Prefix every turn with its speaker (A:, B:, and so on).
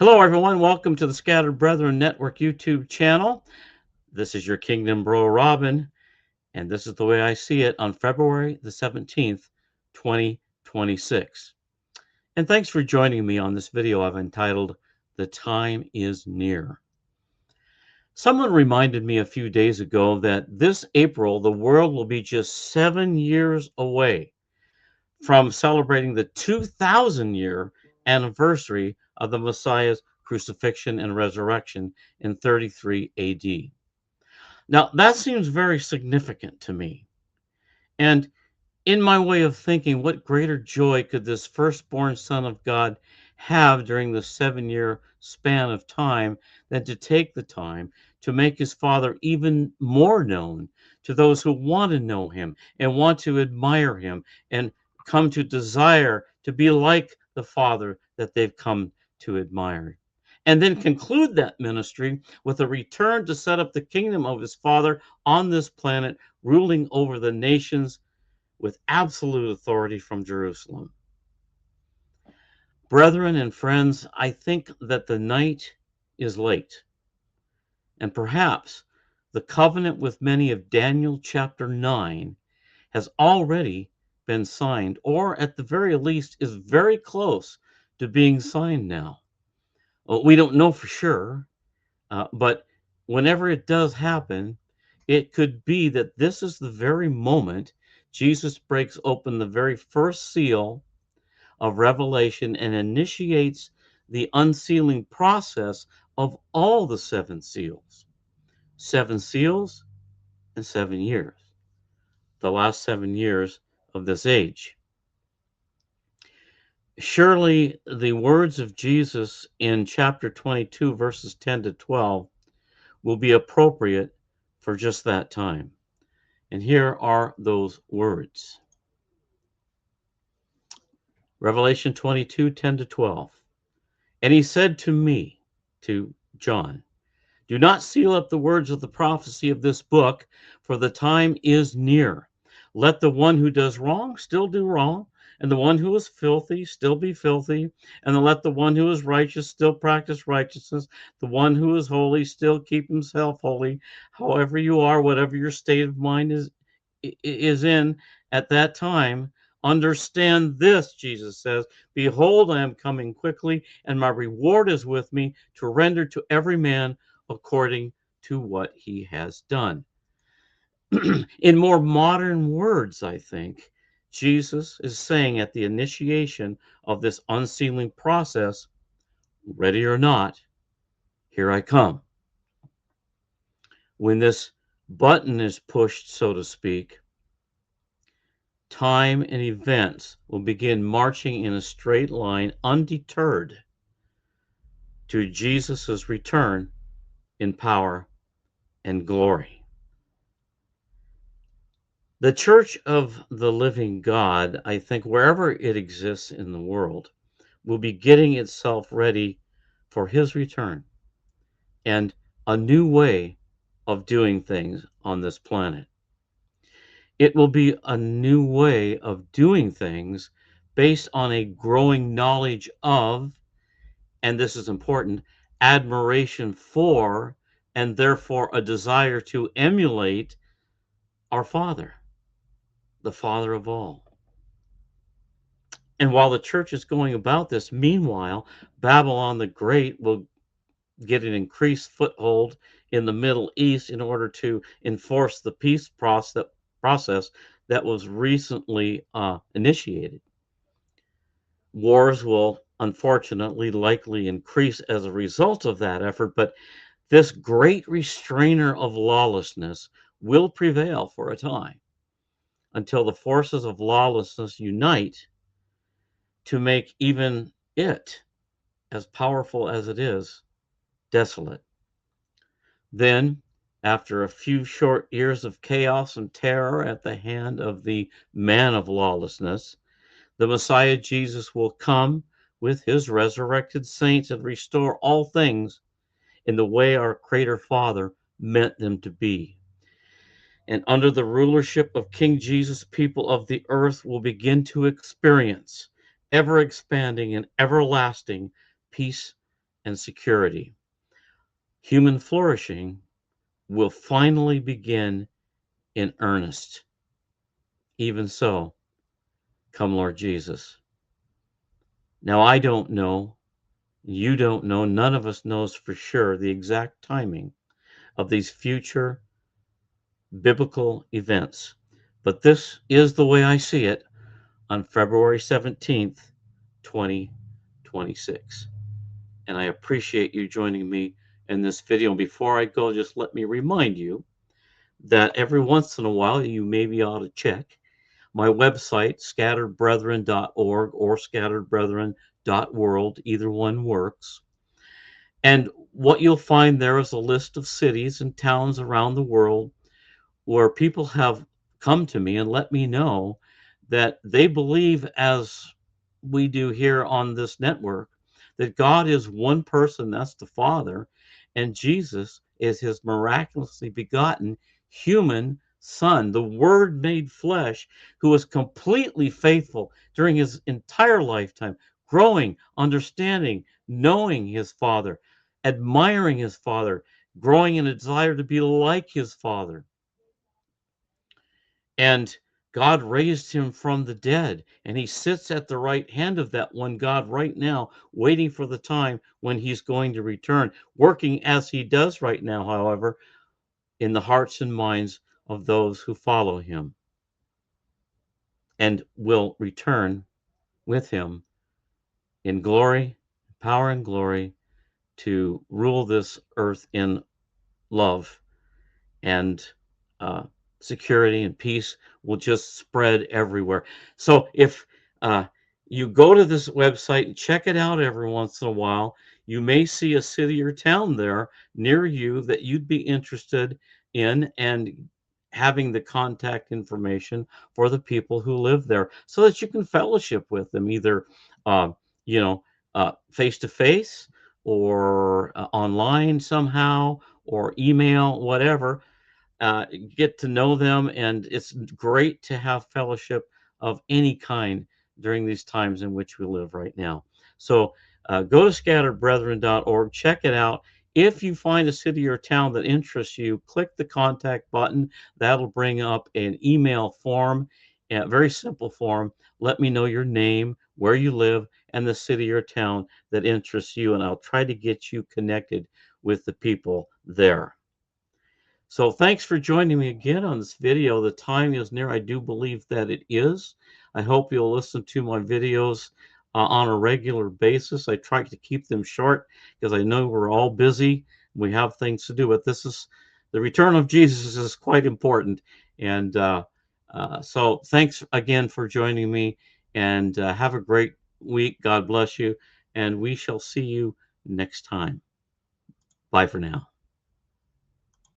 A: Hello, everyone. Welcome to the Scattered Brethren Network YouTube channel. This is your Kingdom Bro, Robin, and this is the way I see it on February the 17th, 2026. And thanks for joining me on this video I've entitled, The Time is Near. Someone reminded me a few days ago that this April, the world will be just 7 years away from celebrating the 2,000-year anniversary of the Messiah's crucifixion and resurrection in 33 AD. Now, that seems very significant to me. And in my way of thinking, what greater joy could this firstborn Son of God have during the 7 year span of time than to take the time to make his Father even more known to those who want to know him and want to admire him and come to desire to be like the Father that they've come to admire? And then conclude that ministry with a return to set up the kingdom of his Father on this planet, ruling over the nations with absolute authority from Jerusalem. Brethren and friends, I think that the night is late, and perhaps the covenant with many of Daniel chapter 9 has already been signed, or at the very least is very close to being signed now. Well, we don't know for sure, but whenever it does happen, it could be that this is the very moment Jesus breaks open the very first seal of Revelation and initiates the unsealing process of all the seven seals. 7 seals and 7 years, the last 7 years of this age. Surely the words of Jesus in chapter 22, verses 10 to 12, will be appropriate for just that time. And here are those words. Revelation 22, 10 to 12. And he said to me, to John, do not seal up the words of the prophecy of this book, for the time is near. Let the one who does wrong still do wrong, and the one who is filthy still be filthy, and let the one who is righteous still practice righteousness, the one who is holy still keep himself holy. However you are, whatever your state of mind is in at that time, understand this, Jesus says, behold, I am coming quickly, and my reward is with me to render to every man according to what he has done. In more modern words, I think, Jesus is saying at the initiation of this unsealing process, ready or not, here I come. When this button is pushed, so to speak, time and events will begin marching in a straight line, undeterred, to Jesus' return in power and glory. The Church of the Living God, I think, wherever it exists in the world, will be getting itself ready for his return and a new way of doing things on this planet. It will be a new way of doing things based on a growing knowledge of, and this is important, admiration for, and therefore a desire to emulate our Father, the Father of all. And while the church is going about this, meanwhile, Babylon the Great will get an increased foothold in the Middle East in order to enforce the peace process that was recently initiated. Wars will unfortunately likely increase as a result of that effort, but this great restrainer of lawlessness will prevail for a time until the forces of lawlessness unite to make even it, as powerful as it is, desolate. Then, after a few short years of chaos and terror at the hand of the man of lawlessness, the Messiah Jesus will come with his resurrected saints and restore all things in the way our Creator Father meant them to be. And under the rulership of King Jesus, people of the earth will begin to experience ever expanding and everlasting peace and security. Human flourishing will finally begin in earnest. Even so, come Lord Jesus. Now, I don't know, you don't know, none of us knows for sure the exact timing of these future biblical events, but this is the way I see it on February 17th, 2026. And I appreciate you joining me in this video. And before I go, just let me remind you that every once in a while you maybe ought to check my website, scatteredbrethren.org or scatteredbrethren.world. Either one works. And what you'll find there is a list of cities and towns around the world where people have come to me and let me know that they believe, as we do here on this network, that God is one person, that's the Father, and Jesus is his miraculously begotten human Son, the Word made flesh, who was completely faithful during his entire lifetime, growing, understanding, knowing his Father, admiring his Father, growing in a desire to be like his Father. And God raised him from the dead, and he sits at the right hand of that one God right now, waiting for the time when he's going to return, working as he does right now, however, in the hearts and minds of those who follow him, and will return with him in glory, power, and glory to rule this earth in love, and uh, security and peace will just spread everywhere. So if uh, you go to this website and check it out every once in a while, you may see a city or town there near you that you'd be interested in, and having the contact information for the people who live there so that you can fellowship with them, either uh, you know face to face, or online somehow, or email, whatever. Get to know them, and it's great to have fellowship of any kind during these times in which we live right now. So go to scatteredbrethren.org, check it out. If you find a city or town that interests you, click the contact button. That'll bring up an email form, a very simple form. Let me know your name, where you live, and the city or town that interests you, and I'll try to get you connected with the people there. So thanks for joining me again on this video. The time is near. I do believe that it is. I hope you'll listen to my videos on a regular basis. I try to keep them short because I know we're all busy. We have things to do, but this is the return of Jesus is quite important. And so thanks again for joining me, and have a great week. God bless you. And we shall see you next time. Bye for now.